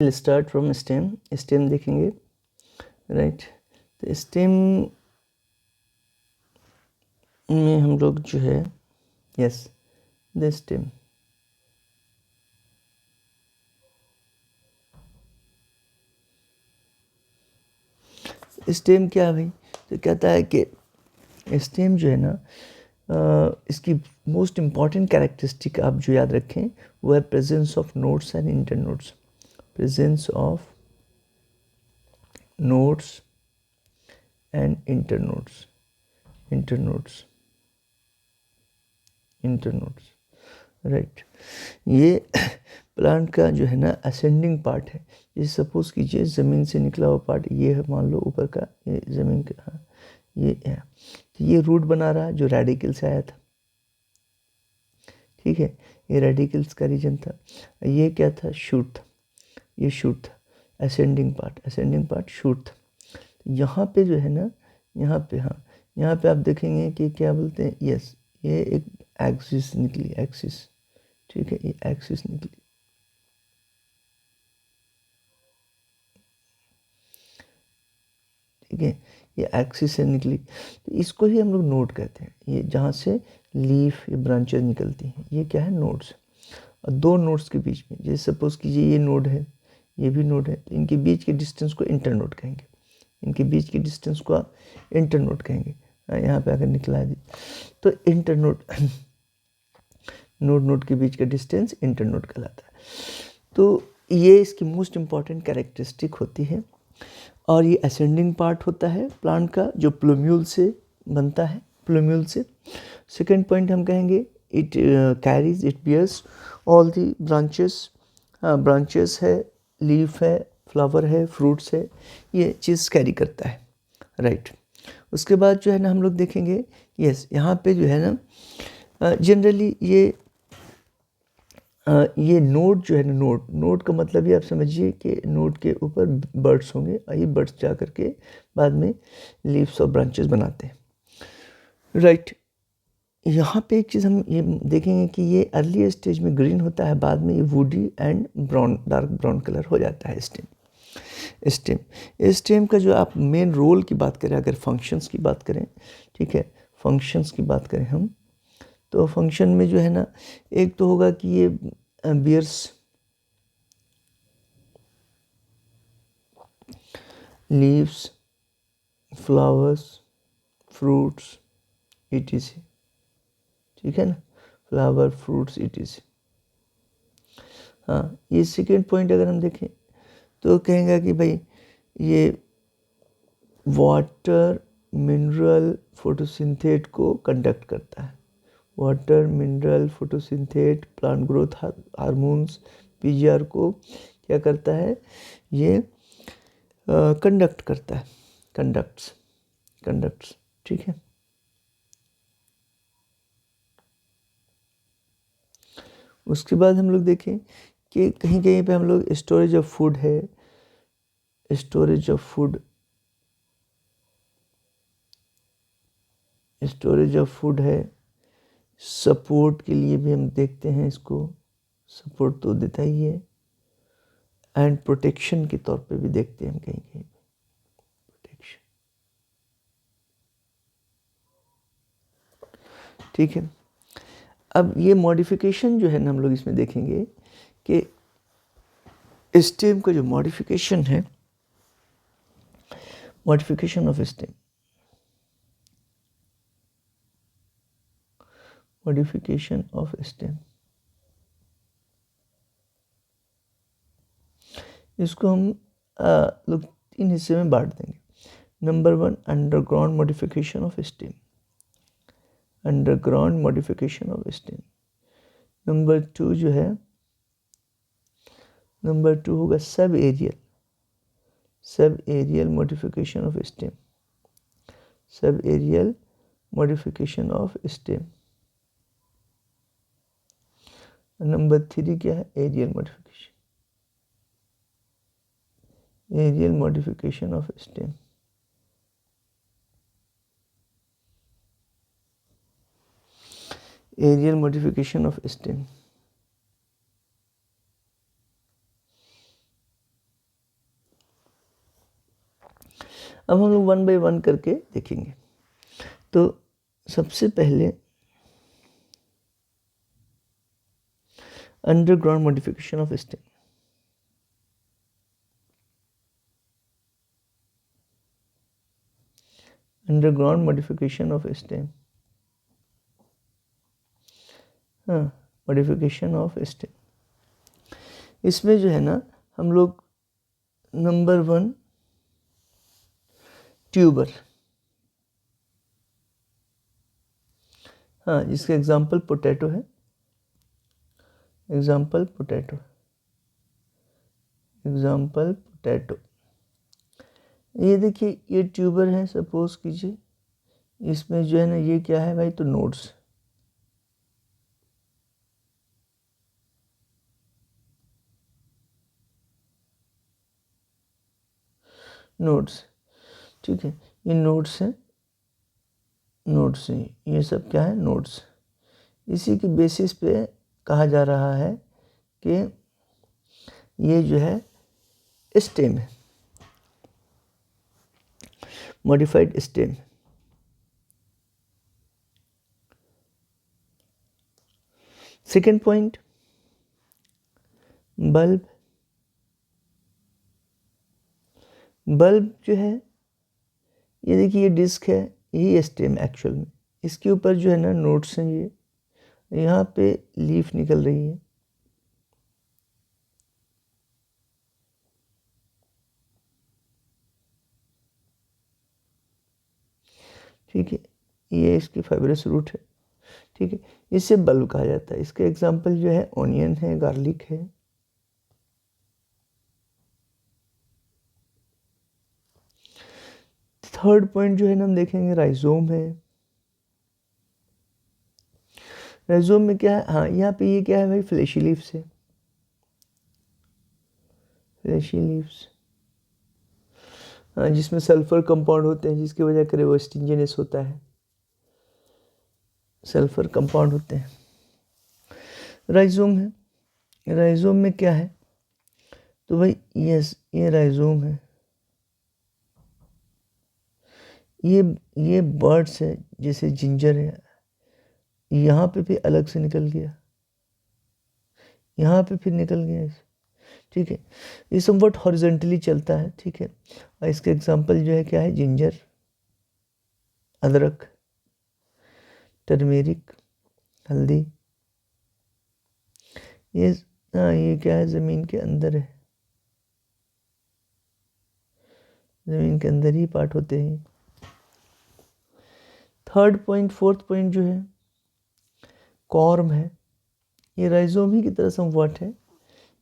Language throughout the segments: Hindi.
Will start from stem. Stem देखेंगे, राइट। तो स्टेम में हम लोग जो है, यस, द स्टेम। स्टेम क्या है भाई? तो कहता है कि स्टेम जो है ना, इसकी मोस्ट इम्पॉर्टेंट कैरेक्टरिस्टिक आप जो याद रखें वो है presence of nodes and internodes. Presence of nodes and internodes. Internodes, right. ये प्लांट का जो है ना असेंडिंग पार्ट है। ये सपोज कीजिए ज़मीन से निकला हुआ पार्ट ये है, मान लो ऊपर का, ये ज़मीन का, हाँ ये है। तो ये रूट बना रहा जो रेडिकल से आया था, ठीक है, ये रेडिकल्स का रीजन था। ये क्या था? शूट था, ये शूट था, असेंडिंग पार्ट शूट था। यहाँ पे जो है ना, यहाँ पे, हाँ यहाँ पे आप देखेंगे कि क्या बोलते हैं, यस, ये एक एक्सिस निकली, एक्सिस, ठीक है, ये एक्सिस निकली, ठीक है, ये एक्सिस से निकली। तो इसको ही हम लोग नोड कहते हैं। ये जहाँ से लीफ या ब्रांचेस निकलती हैं, ये क्या है? नोड्स। और दो नोड्स के बीच में, जैसे सपोज कीजिए ये नोड है, ये भी नोड है, तो इनके बीच के डिस्टेंस को इंटरनोड कहेंगे। इनके बीच के डिस्टेंस को इंटरनोड कहेंगे। यहाँ पे अगर निकला है तो इंटरनोड, नोड के बीच का डिस्टेंस इंटरनोड कहलाता है। तो ये इसकी मोस्ट इम्पॉर्टेंट कैरेक्टरिस्टिक होती है। और ये असेंडिंग पार्ट होता है प्लांट का, जो प्लूम्यूल से बनता है, प्लूम्यूल से। सेकेंड पॉइंट हम कहेंगे, it carries, it bears all the branches. Branches है, लीफ है, फ्लावर है, फ्रूट्स है, ये चीज़ कैरी करता है, राइट। उसके बाद जो है ना हम लोग देखेंगे, यस, यहाँ पे जो है ना जनरली ये नोड जो है ना, नोड का मतलब ये आप समझिए कि नोड के ऊपर बर्ड्स होंगे, और ये बर्ड्स जा करके बाद में लीव्स और ब्रांचेस बनाते हैं, राइट। यहाँ पे एक चीज़ हम ये देखेंगे कि ये अर्ली स्टेज में ग्रीन होता है, बाद में ये woody and brown, dark brown colour हो जाता है स्टेम का जो आप मेन रोल की बात करें, अगर फंक्शंस की बात करें, ठीक है, फंक्शंस की बात करें हम, तो फंक्शन में जो है ना, एक तो होगा कि ये bears leaves, flowers, fruits, etc, ठीक है ना, फ्लावर, फ्रूट्स, etc। हाँ, ये सेकेंड पॉइंट अगर हम देखें तो कहेंगे कि भाई ये वाटर मिनरल फोटोसिंथेट को कंडक्ट करता है। Water mineral photosynthate plant growth hormones PGR को क्या करता है? ये कंडक्ट करता है, कंडक्ट्स, ठीक है। उसके बाद हम लोग देखें कि कहीं कहीं पे हम लोग स्टोरेज ऑफ फूड है, स्टोरेज ऑफ फूड है, सपोर्ट के लिए भी हम देखते हैं इसको, सपोर्ट तो देता ही है, एंड प्रोटेक्शन के तौर पे भी देखते हैं हम कहीं कहीं प्रोटेक्शन, ठीक है। अब ये मॉडिफिकेशन जो है ना हम लोग इसमें देखेंगे कि स्टेम का जो मॉडिफिकेशन है, मॉडिफिकेशन ऑफ स्टेम, इसको हम लोग 3 हिस्से में बांट देंगे। Number 1, underground modification of stem, number 2 जो है, नंबर 2 होगा subaerial modification of stem, number 3 क्या है? Aerial modification of stem. Aerial modification of stem, अब हम लोग 1 by 1 करके देखेंगे। तो सबसे पहले underground modification of stem. Underground modification of stem, हाँ, मॉडिफिकेशन ऑफ स्टेम। इसमें जो है ना हम लोग नंबर 1 ट्यूबर, हाँ, जिसका एग्जाम्पल पोटैटो है, एग्जाम्पल पोटैटो, एग्जाम्पल पोटैटो। ये देखिए ये ट्यूबर है, सपोज कीजिए, इसमें जो है ना ये क्या है भाई, तो नोड्स, नोड्स, ठीक है, ये नोड्स हैं, नोड्स हैं, ये सब क्या है, नोड्स। इसी की बेसिस पे कहा जा रहा है कि ये जो है स्टेम है, modified stem. Second point, bulb. Bulb जो है ये देखिए ये डिस्क है, यही स्टेम एक्चुअल में, इसके ऊपर जो है ना नोड्स हैं, ये यहाँ पे लीफ निकल रही है, ठीक है, ये इसकी फाइब्रस रूट है, ठीक है, इसे बल्ब कहा जाता है। इसके एग्जांपल जो है ऑनियन है, गार्लिक है। थर्ड पॉइंट जो है ना हम देखेंगे राइजोम है। राइजोम में क्या है, हाँ, यहाँ पे ये क्या है भाई, फ्लैशी लीव्स है, फ्लैशी लीव्स, हाँ, जिसमें सल्फर कंपाउंड होते हैं, जिसकी वजह से वो स्टिंजीनेस होता है, सल्फर कंपाउंड होते हैं। राइजोम है, राइजोम में क्या है, तो भाई यस ये राइजोम है, ये बर्ड्स है, जैसे जिंजर है, यहाँ पे भी अलग से निकल गया, यहाँ पे फिर निकल गया, ठीक है, ये समवट हॉरिजॉन्टली चलता है, ठीक है। और इसके एग्जांपल जो है क्या है, जिंजर, अदरक, टर्मेरिक, हल्दी। ये हाँ, ये क्या है, ज़मीन के अंदर है, ज़मीन के अंदर ही पार्ट होते हैं। थर्ड पॉइंट, फोर्थ पॉइंट जो है कॉर्म है, ये राइजोम ही की तरह समवट है,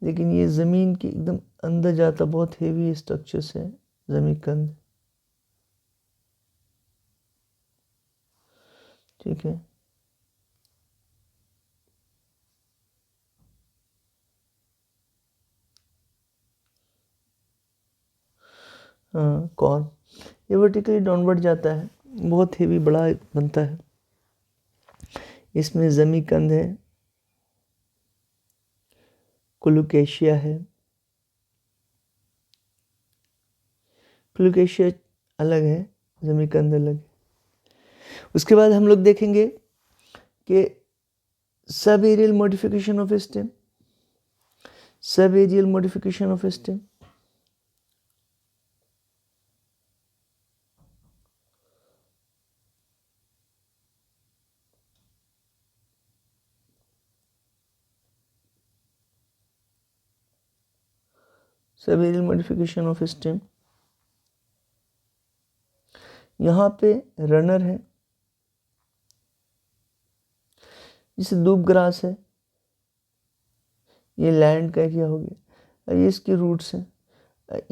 लेकिन ये ज़मीन के एकदम अंदर जाता, बहुत हेवी स्ट्रक्चर्स है ज़मीन के अंदर, ठीक है। हाँ, कॉर्म, ये वर्टिकली डाउनवर्ड जाता है, बहुत हेवी बड़ा बनता है, इसमें ज़मीकंद है, कोलोकेशिया है, कोलोकेशिया अलग है, ज़मीकंद अलग है। उसके बाद हम लोग देखेंगे कि subaerial modification of stem, subaerial modification of stem. Subaerial modification of stem, यहाँ पे रनर है, जैसे दूब ग्रास है, ये लैंड का एरिया हो गया, ये इसके रूट्स हैं,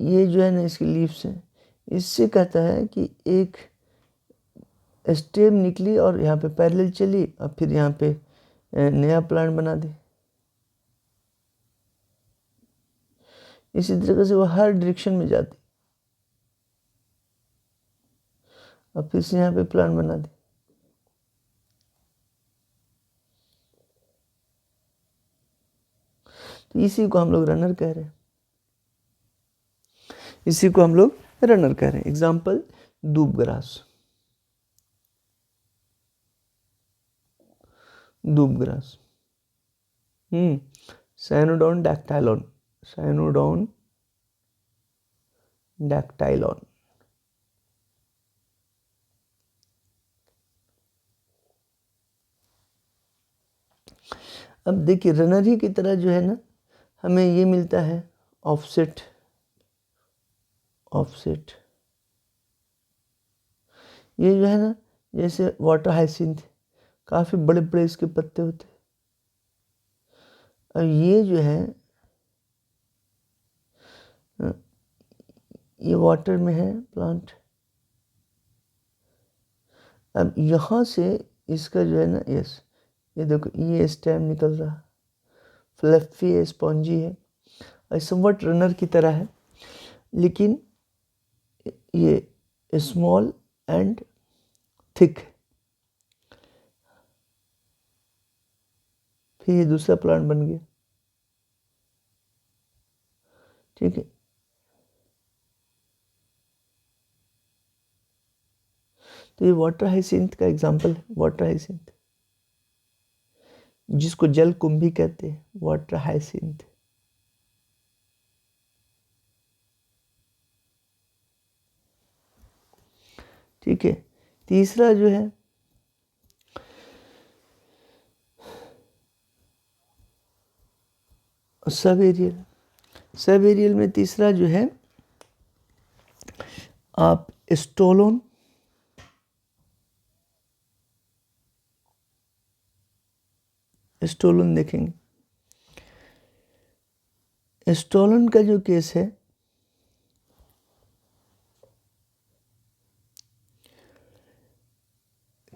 ये जो है ना इसकी लीव्स हैं। इससे कहता है कि एक स्टेम निकली और यहाँ पे पैरेलल चली और फिर यहाँ पे नया प्लांट बना दे, इसी तरीके से वो हर डायरेक्शन में जाती और फिर से यहाँ पे प्लांट बना दे। तो इसी को हम लोग रनर कह रहे हैं, इसी को हम लोग रनर कह रहे हैं। एग्जाम्पल दूबग्रास, दूबग्रास। साइनोडोन डैक्टाइलॉन, साइनोडोन डैक्टाइलॉन। अब देखिए रनर ही की तरह जो है ना, हमें ये मिलता है ऑफसेट, ऑफसेट। ये जो है ना, जैसे वाटर हाइसिंथ, काफ़ी बड़े बड़े इसके पत्ते होते हैं। अब ये जो है ये वाटर में है प्लांट। अब यहाँ से इसका जो है ना, यस, ये देखो ये स्टेम निकल रहा, फ्लफी है, स्पॉन्जी है, समवट रनर की तरह है, लेकिन ये स्मॉल एंड थिक। फिर ये दूसरा प्लांट बन गया, ठीक है। तो ये वाटर हाइसिंथ का एग्जांपल है, वाटर हाइसिंथ, जिसको जल कुंभी कहते हैं, वाटर हाइसिंथ। ठीक है। तीसरा जो है सब एरियल, सब एरियल में तीसरा जो है आप स्टोलोन, स्टोलन देखेंगे। स्टोलन का जो केस है,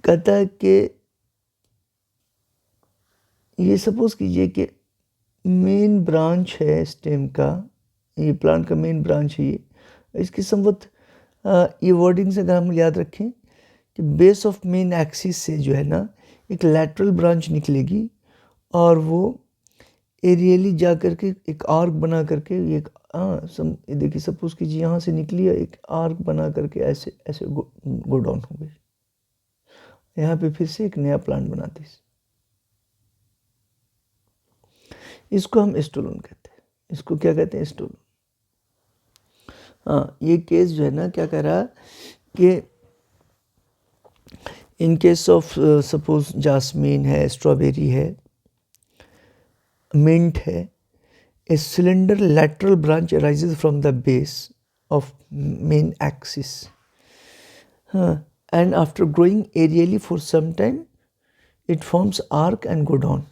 कहता है कि ये सपोज कीजिए कि मेन ब्रांच है स्टेम का, ये प्लांट का मेन ब्रांच है ये, इसकी संबंध ये वर्डिंग से अगर हम याद रखें कि बेस ऑफ मेन एक्सिस से जो है ना एक लैटरल ब्रांच निकलेगी और वो एरियली जा करके एक आर्क बना करके एक देखिए सपोज कीजिए यहाँ से निकली है, एक आर्क बना करके ऐसे ऐसे गो डाउन हो गई, यहाँ पे फिर से एक नया प्लांट बनाते हैं। इसको हम स्टोलन कहते हैं। इसको क्या कहते हैं? स्टोलन। हाँ, ये केस जो है ना क्या कह रहा कि in case of suppose Jasmine है, स्ट्रॉबेरी है, मिंट है, a cylinder lateral branch arises from the base of main axis, and after growing aerially for some time it forms arc and go down,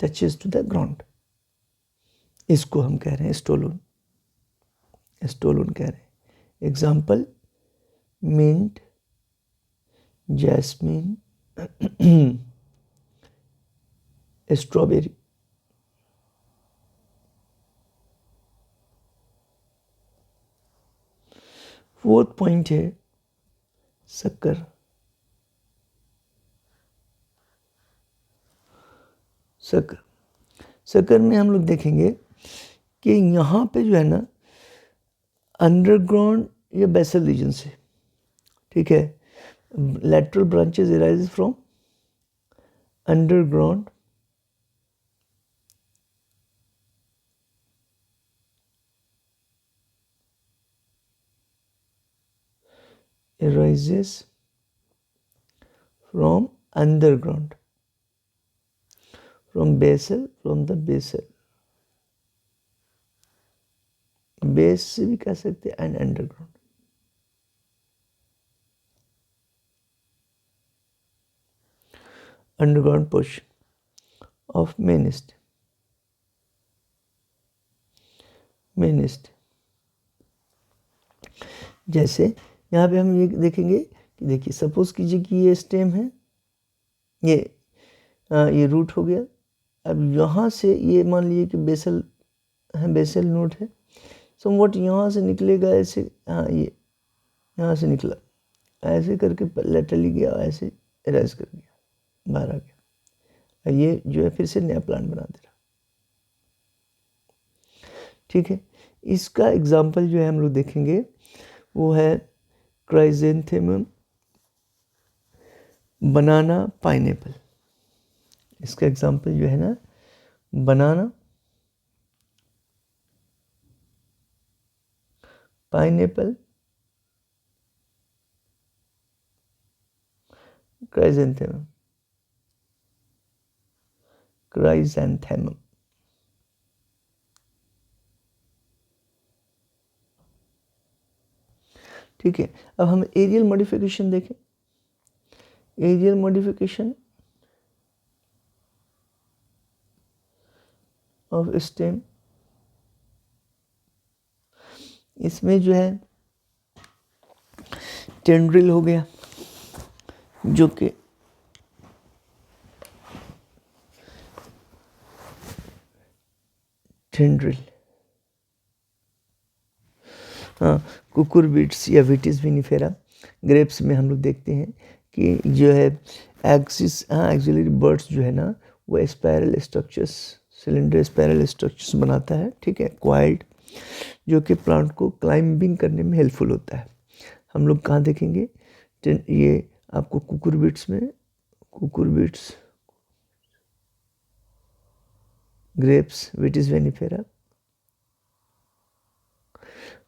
touches to the ground. इसको हम कह रहे हैं स्टोलोन, स्टोलोन कह रहे हैं। Example mint, jasmine, strawberry. Fourth point है शक्कर। शक्कर, शक्कर में हम लोग देखेंगे कि यहाँ पे जो है ना अंडरग्राउंड या बेसल रीजन से, ठीक है, lateral branches arises from underground arises from underground, from basal, from the basal, base से भी कह सकते हैं and underground. Underground portion of main stem, main stem. जैसे यहाँ पे हम ये देखेंगे कि देखिए सपोज कीजिए कि ये स्टेम है, ये रूट हो गया। अब यहाँ से ये मान लीजिए कि बेसल है, बेसल नोड है, समवट यहाँ से निकलेगा ऐसे, हाँ ये यहाँ से निकला ऐसे करके लेटरली गया, ऐसे एराइज कर गया, बाहर आ गया। ये जो है फिर से नया प्लांट बना दे रहा, ठीक है। इसका एग्जाम्पल जो है हम लोग देखेंगे वो है क्राइजेंथेमम, बनाना, पाइनएप्पल। इसका एग्जाम्पल जो है ना, बनाना, पाइनएप्पल, क्राइजेंथेमम, क्राइजेंथेमम। ठीक है, अब हम एरियल मॉडिफिकेशन देखें। एरियल मॉडिफिकेशन ऑफ स्टेम, इसमें जो है टेंड्रिल हो गया, जो कि टेंड्रिल, हाँ, कुकुरबिट्स या विटिस विनिफेरा। ग्रेप्स में हम लोग देखते हैं कि जो है एक्सिस, हाँ, एक्सिलरी बर्ड्स जो है ना, वो spiral structures, cylinder spiral structures बनाता है। ठीक है, क्वाइल्ड, जो कि प्लांट को क्लाइंबिंग करने में हेल्पफुल होता है। हम लोग कहाँ देखेंगे? ये आपको कुकुरबिट्स में, कुकुरबिट्स, ग्रेप्स, विटिस विनिफेरा।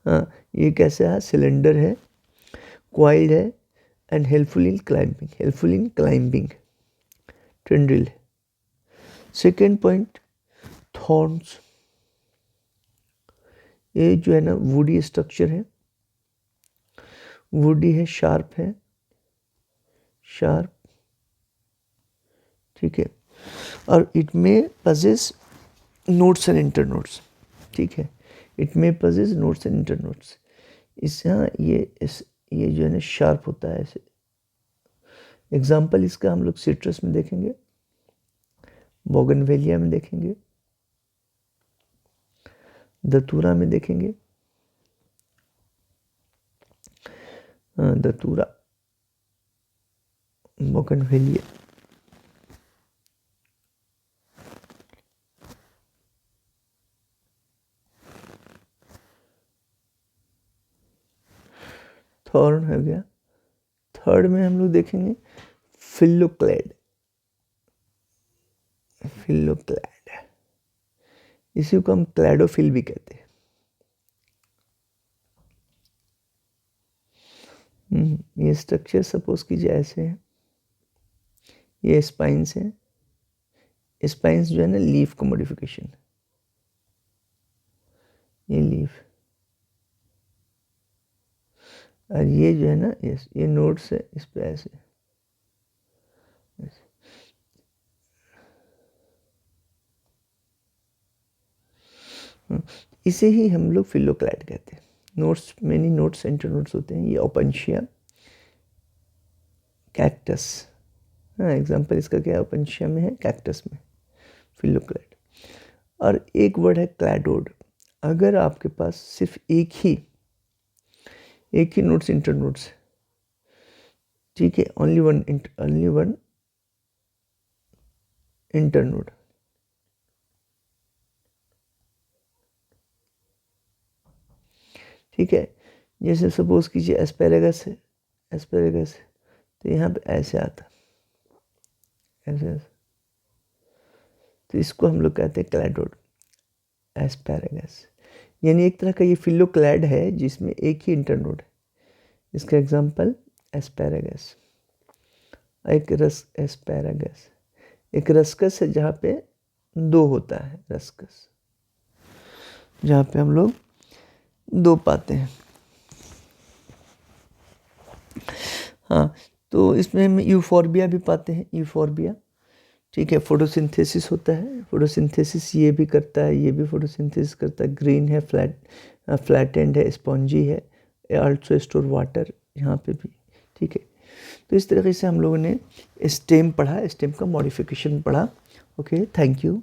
हाँ, ये कैसा है? सिलेंडर है, क्वाइल्ड है, and helpful in climbing, helpful in climbing, tendril. Second point, thorns. ये जो है ना वुडी स्ट्रक्चर है, वुडी है, शार्प है, शार्प। ठीक है, और इट में पजेस नोट्स एंड इंटरनोट्स। ठीक है, इट में पजेस नोट्स एंड इंटरनोट्स। इससे हाँ, ये जो है ना शार्प होता है ऐसे। एग्जाम्पल इसका हम लोग सिट्रस में देखेंगे, बोगनवेलिया में देखेंगे, दतूरा में देखेंगे, दतूरा, बोगनवेलिया। थॉर्न हो गया। थर्ड में हम लोग देखेंगे फिलोक्लेड, फिलोक्लेड, इसी को हम क्लैडोफिल भी कहते हैं। ये स्ट्रक्चर सपोज कीजिए ऐसे है, ये स्पाइन्स है, स्पाइन्स जो है ना लीफ को मॉडिफिकेशन, ये लीफ, और ये जो है ना ये नोट्स है, इस पे ऐसे, इसे ही हम लोग फिलोक्लैड कहते हैं। नोट्स, मेनी नोट्स, इंटरनोट्स होते हैं। ये ओपनशिया, कैक्टस, हाँ, एग्जाम्पल इसका क्या है? ओपनशिया में है, कैक्टस में, फिलोक्लैड। और एक वर्ड है क्लैडोड। अगर आपके पास सिर्फ एक ही नोट्स, इंटरनोट्स, ठीक है, ओनली वन इंटरनोड, ठीक है। जैसे सपोज कीजिए एस्पेरेगस है, एस्पेरेगस है, तो यहाँ पे ऐसे आता, ऐसे, तो इसको हम लोग कहते हैं क्लैडोड, एस्पेरेगस। यानी एक तरह का ये फिलोक्लैड है जिसमें एक ही इंटरनोड है। इसका एग्जांपल एस्पेरेगस, एक एस्पेरेगस, एक रस्कस है जहाँ पे दो होता है, रस्कस, जहाँ पे हम लोग दो पाते हैं। हाँ, तो इसमें हम यूफोर्बिया भी पाते हैं, यूफोर्बिया। ठीक है, फोटोसिंथेसिस होता है, फोटोसिंथेसिस ये भी करता है, ये भी फोटोसिंथेसिस करता है। ग्रीन है, फ्लैट एंड है, स्पॉन्जी है, आल्सो स्टोर वाटर यहाँ पे भी। ठीक है, तो इस तरीके से हम लोगों ने स्टेम पढ़ा, स्टेम का मॉडिफिकेशन पढ़ा। Okay, thank you.